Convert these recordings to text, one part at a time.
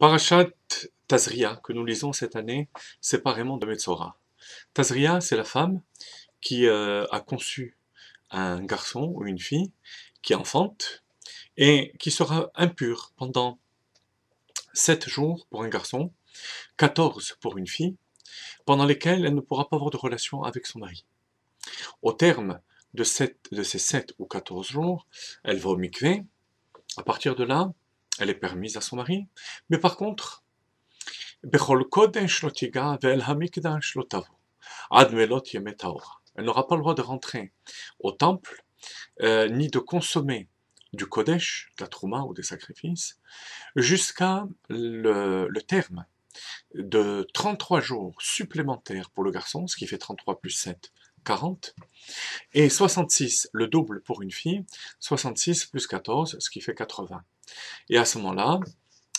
Parashat Tazria que nous lisons cette année séparément de Metzora. Tazria, c'est la femme qui a conçu un garçon ou une fille qui enfante et qui sera impure pendant 7 jours pour un garçon, 14 pour une fille, pendant lesquels elle ne pourra pas avoir de relation avec son mari. Au terme de ces 7 ou 14 jours, elle va au mikvé. À partir de là, elle est permise à son mari. Mais par contre, Bechol kodesh lo tiga ve'el hamikdash lo tavo, ad melot yemet haora. Elle n'aura pas le droit de rentrer au temple, ni de consommer du kodesh, de la trouma ou des sacrifices, jusqu'à le terme de 33 jours supplémentaires pour le garçon, ce qui fait 33 plus 7, 40, et 66, le double pour une fille, 66 plus 14, ce qui fait 80. Et à ce moment-là,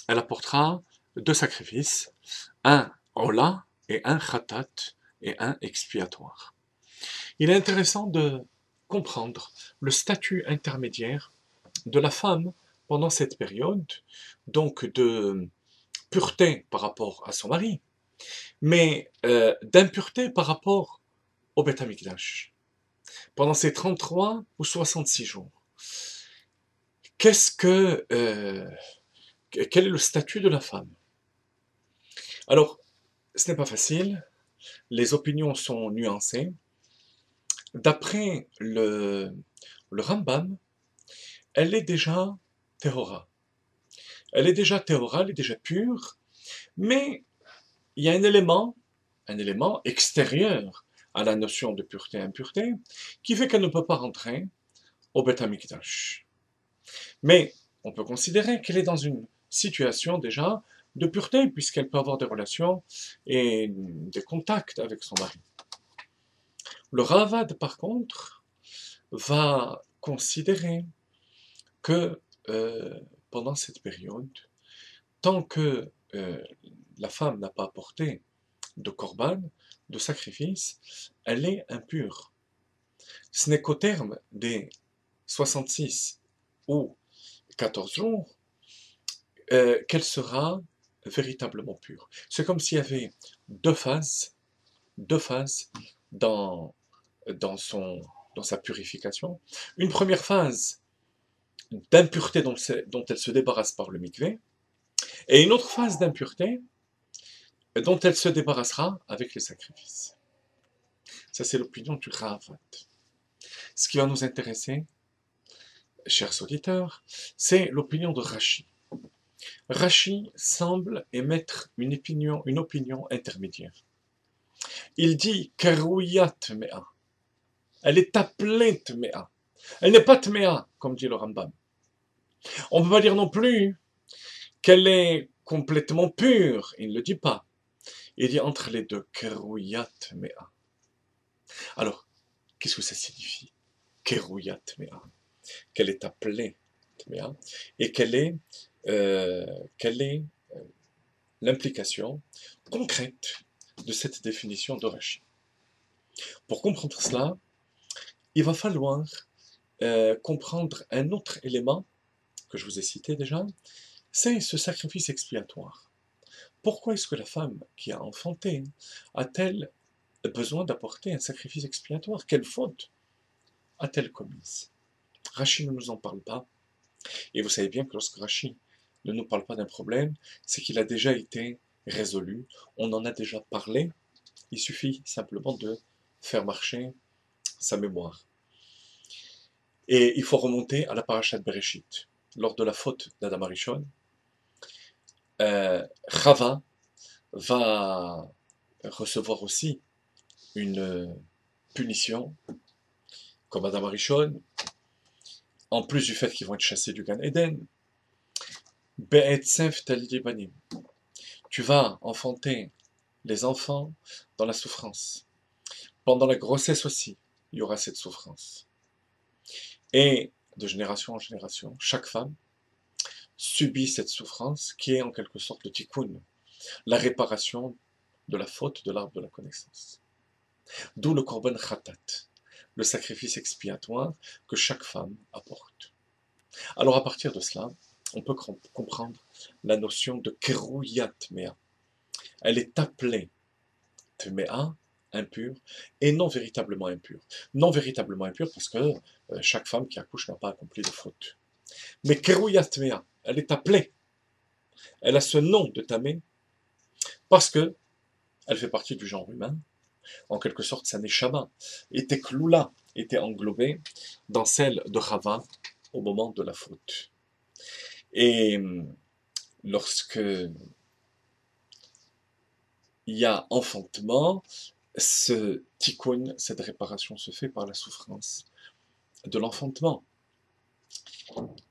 elle apportera 2 sacrifices, un Ola et un Khatat et un expiatoire. Il est intéressant de comprendre le statut intermédiaire de la femme pendant cette période, donc de pureté par rapport à son mari, mais d'impureté par rapport au Beth Amikdash. Pendant ces 33 ou 66 jours, quel est le statut de la femme? Alors, ce n'est pas facile, les opinions sont nuancées. D'après le Rambam, elle est déjà Tehora. Elle est déjà Tehora, elle est déjà pure, mais il y a un élément extérieur à la notion de pureté et impureté, qui fait qu'elle ne peut pas rentrer au Beth Amikdash. Mais on peut considérer qu'elle est dans une situation déjà de pureté, puisqu'elle peut avoir des relations et des contacts avec son mari. Le Ravad, par contre, va considérer que pendant cette période, tant que la femme n'a pas apporté de korban, de sacrifice, elle est impure. Ce n'est qu'au terme des 66 ou 14 jours qu'elle sera véritablement pure. C'est comme s'il y avait deux phases dans, dans sa purification. Une première phase d'impureté dont elle se débarrasse par le mikvé, et une autre phase d'impureté dont elle se débarrassera avec les sacrifices. Ça, c'est l'opinion du Ravad. Ce qui va nous intéresser, chers auditeurs, c'est l'opinion de Rashi. Rashi semble émettre une opinion intermédiaire. Il dit Kerouyat Mea. Elle est appelée Tmea. Elle n'est pas Tmea, comme dit le Rambam. On ne peut pas dire non plus qu'elle est complètement pure. Il ne le dit pas. Il dit entre les deux Kerouyat Mea. Alors, qu'est-ce que ça signifie Kerouyat Mea. Qu'elle est appelée Tmea et quelle est l'implication concrète de cette définition de Rashi. Pour comprendre cela, il va falloir comprendre un autre élément que je vous ai cité déjà, c'est ce sacrifice expiatoire. Pourquoi est-ce que la femme qui a enfanté a-t-elle besoin d'apporter un sacrifice expiatoire? Quelle faute a-t-elle commise? Rashi ne nous en parle pas. Et vous savez bien que lorsque Rashi ne nous parle pas d'un problème, c'est qu'il a déjà été résolu. On en a déjà parlé. Il suffit simplement de faire marcher sa mémoire. Et il faut remonter à la parashat Bereshit. Lors de la faute d'Adam Arishon, Chava va recevoir aussi une punition, comme Adam Arishon, en plus du fait qu'ils vont être chassés du Gan Eden. Be'etzef taldi banim. Tu vas enfanter les enfants dans la souffrance. Pendant la grossesse aussi, il y aura cette souffrance. Et de génération en génération, chaque femme subit cette souffrance qui est en quelque sorte le tikkun, la réparation de la faute de l'arbre de la connaissance. D'où le korban khatat, le sacrifice expiatoire que chaque femme apporte. Alors à partir de cela, on peut comprendre la notion de Kerouyat Mea. Elle est appelée Tmea, impure, et non véritablement impure. Non véritablement impure parce que chaque femme qui accouche n'a pas accompli de faute. Mais Kerouyat Mea, elle est appelée, elle a ce nom de Tamé parce que elle fait partie du genre humain. En quelque sorte, sa neshama était cloula, était englobée dans celle de Chava au moment de la faute. Et lorsque il y a enfantement, ce tikkun, cette réparation se fait par la souffrance de l'enfantement.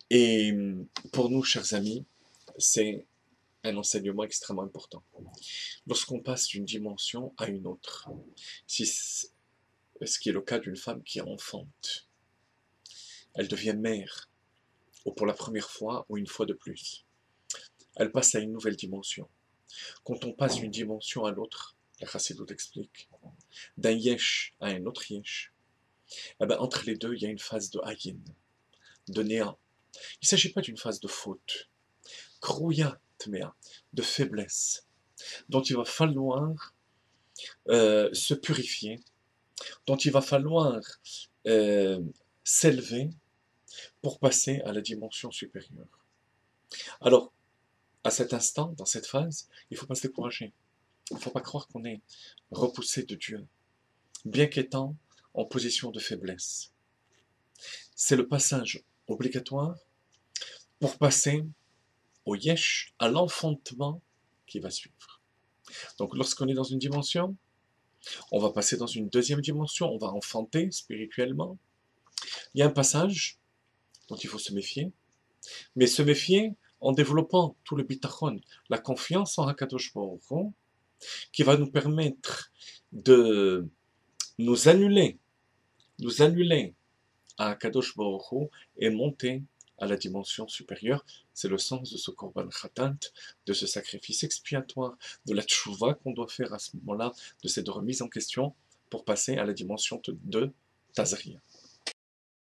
Et pour nous, chers amis, c'est un enseignement extrêmement important. Lorsqu'on passe d'une dimension à une autre, ce qui est le cas d'une femme qui enfante, elle devient mère, ou pour la première fois, ou une fois de plus. Elle passe à une nouvelle dimension. Quand on passe d'une dimension à l'autre, la Chassidut explique, d'un yesh à un autre yesh, eh ben, entre les deux, il y a une phase de hayin, de néant. Il ne s'agit pas d'une phase de faute, krouya tmea, de faiblesse, dont il va falloir se purifier, dont il va falloir s'élever pour passer à la dimension supérieure. Alors, à cet instant, dans cette phase, il ne faut pas se décourager. Il ne faut pas croire qu'on est repoussé de Dieu, bien qu'étant en position de faiblesse. C'est le passage obligatoire pour passer au yesh, à l'enfantement qui va suivre. Donc lorsqu'on est dans une dimension, on va passer dans une deuxième dimension, on va enfanter spirituellement. Il y a un passage dont il faut se méfier, mais se méfier en développant tout le bitachon, la confiance en Hakadosh Baruch Hu, qui va nous permettre de nous annuler à Hakadosh Baruch Hu et monter à la dimension supérieure. C'est le sens de ce korban khatant, de ce sacrifice expiatoire, de la tchouva qu'on doit faire à ce moment-là, de cette remise en question pour passer à la dimension de Tazria.